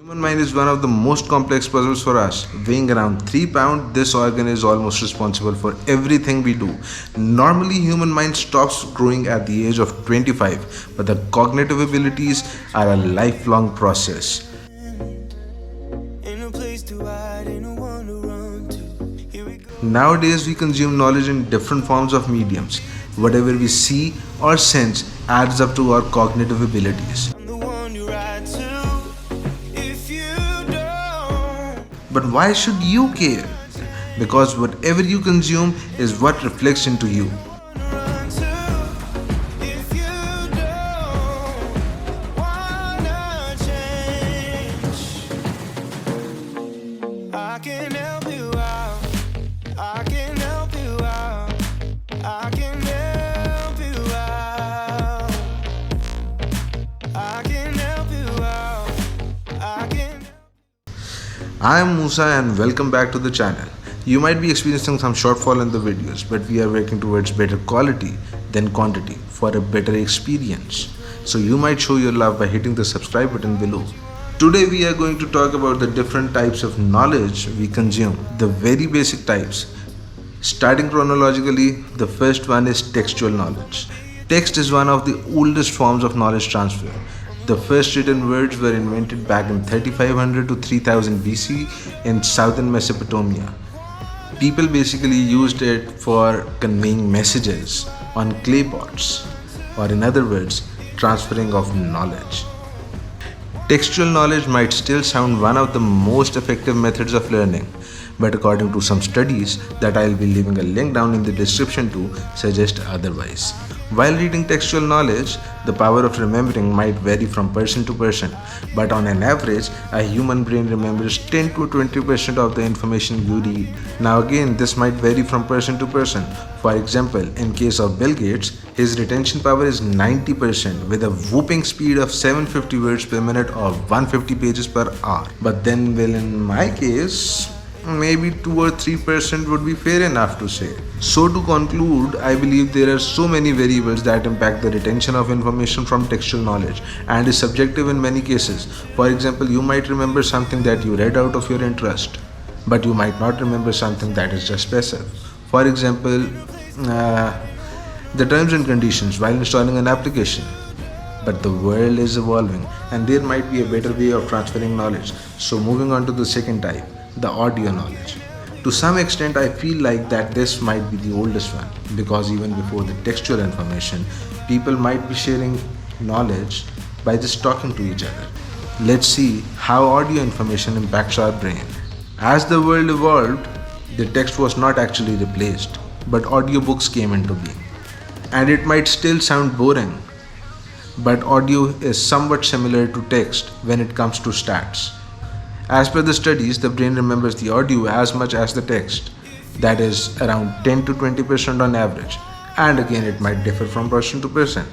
Human mind is one of the most complex puzzles for us. Weighing around 3 pounds, this organ is almost responsible for everything we do. Normally, human mind stops growing at the age of 25, but the cognitive abilities are a lifelong process. Nowadays, we consume knowledge in different forms of mediums. Whatever we see or sense adds up to our cognitive abilities. But why should you care? Because whatever you consume is what reflects into you. I am Musa and welcome back to the channel. You might be experiencing some shortfall in the videos, but we are working towards better quality than quantity for a better experience. So you might show your love by hitting the subscribe button below. Today we are going to talk about the different types of knowledge we consume, the very basic types. Starting chronologically, the first one is textual knowledge. Text is one of the oldest forms of knowledge transfer. The first written words were invented back in 3500 to 3000 BC in southern Mesopotamia. People basically used it for conveying messages on clay pots, or in other words, transferring of knowledge. Textual knowledge might still sound one of the most effective methods of learning, but according to some studies that I'll be leaving a link down in the description to suggest otherwise. While reading textual knowledge, the power of remembering might vary from person to person, but on an average, a human brain remembers 10 to 20% of the information you read. Now again, this might vary from person to person. For example, in case of Bill Gates, his retention power is 90% with a whooping speed of 750 words per minute or 150 pages per hour. But then, well, in my case, maybe 2 or 3% would be fair enough to say. So to conclude, I believe there are so many variables that impact the retention of information from textual knowledge and is subjective in many cases. For example, you might remember something that you read out of your interest, but you might not remember something that is just passive. For example, the terms and conditions while installing an application. But the world is evolving and there might be a better way of transferring knowledge. So moving on to the second type, the audio knowledge. To some extent, I feel like that this might be the oldest one, because even before the textual information, people might be sharing knowledge by just talking to each other. Let's see how audio information impacts our brain. As the world evolved, the text was not actually replaced, but audiobooks came into being. And it might still sound boring, but audio is somewhat similar to text when it comes to stats. As per the studies, the brain remembers the audio as much as the text, that is around 10 to 20% on average. And again, it might differ from person to person.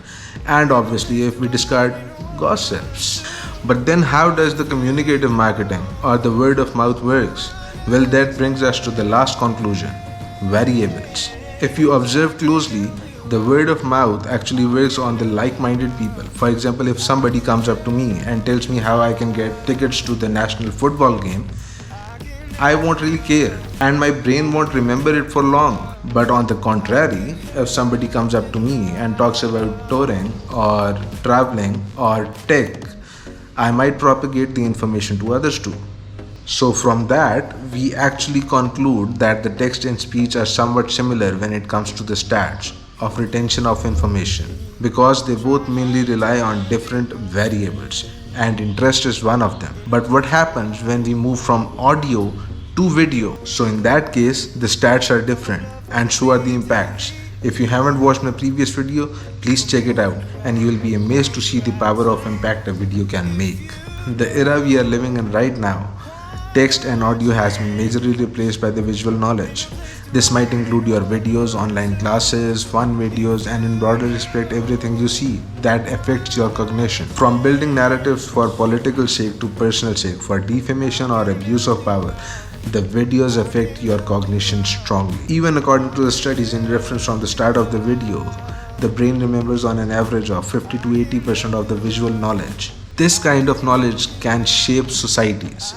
And obviously, if we discard gossips. But then how does the communicative marketing or the word of mouth works? Well, that brings us to the last conclusion, variables. If you observe closely, the word of mouth actually works on the like-minded people. For example, if somebody comes up to me and tells me how I can get tickets to the national football game, I won't really care and my brain won't remember it for long. But on the contrary, if somebody comes up to me and talks about touring or traveling or tech, I might propagate the information to others too. So from that, we actually conclude that the text and speech are somewhat similar when it comes to the stats of retention of information, because they both mainly rely on different variables and interest is one of them. But what happens when we move from audio to video? So in that case, the stats are different and so are the impacts. If you haven't watched my previous video, please check it out and you will be amazed to see the power of impact a video can make. The era we are living in right now, text and audio has been majorly replaced by the visual knowledge. This might include your videos, online classes, fun videos, and in broader respect, everything you see that affects your cognition. From building narratives for political sake to personal sake, for defamation or abuse of power, the videos affect your cognition strongly. Even according to the studies in reference from the start of the video, the brain remembers on an average of 50 to 80% of the visual knowledge. This kind of knowledge can shape societies.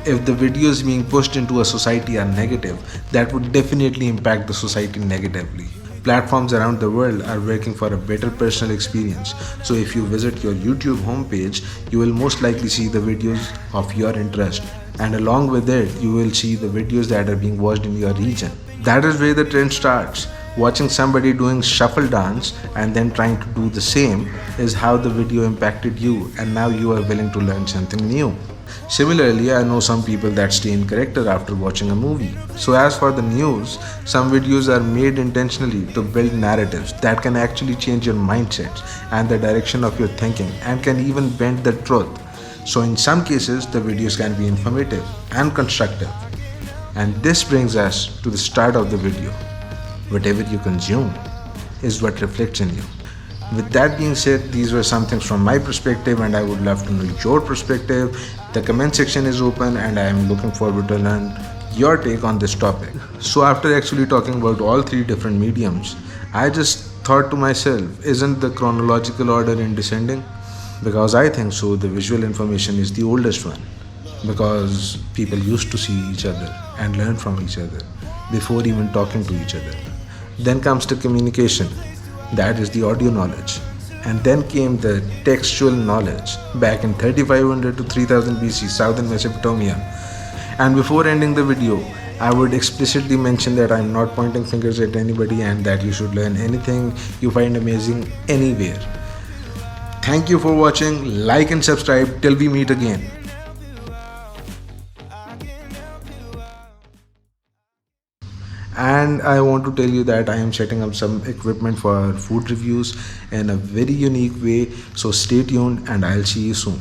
If the videos being pushed into a society are negative, that would definitely impact the society negatively. Platforms around the world are working for a better personal experience. So if you visit your YouTube homepage, you will most likely see the videos of your interest. And along with it, you will see the videos that are being watched in your region. That is where the trend starts. Watching somebody doing shuffle dance and then trying to do the same is how the video impacted you, and now you are willing to learn something new. Similarly, I know some people that stay in character after watching a movie. So as for the news, some videos are made intentionally to build narratives that can actually change your mindsets and the direction of your thinking and can even bend the truth. So in some cases, the videos can be informative and constructive. And this brings us to the start of the video. Whatever you consume is what reflects in you. With that being said, these were some things from my perspective, and I would love to know your perspective. The comment section is open and I am looking forward to learn your take on this topic. So after actually talking about all three different mediums, I just thought to myself, isn't the chronological order in descending? Because I think so, the visual information is the oldest one. Because people used to see each other and learn from each other before even talking to each other. Then comes the communication, that is the audio knowledge. And then came the textual knowledge back in 3500 to 3000 BC, southern Mesopotamia. And before ending the video, I would explicitly mention that I am not pointing fingers at anybody and that you should learn anything you find amazing anywhere. Thank you for watching, like and subscribe till we meet again. And I want to tell you that I am setting up some equipment for food reviews in a very unique way. So stay tuned and I'll see you soon.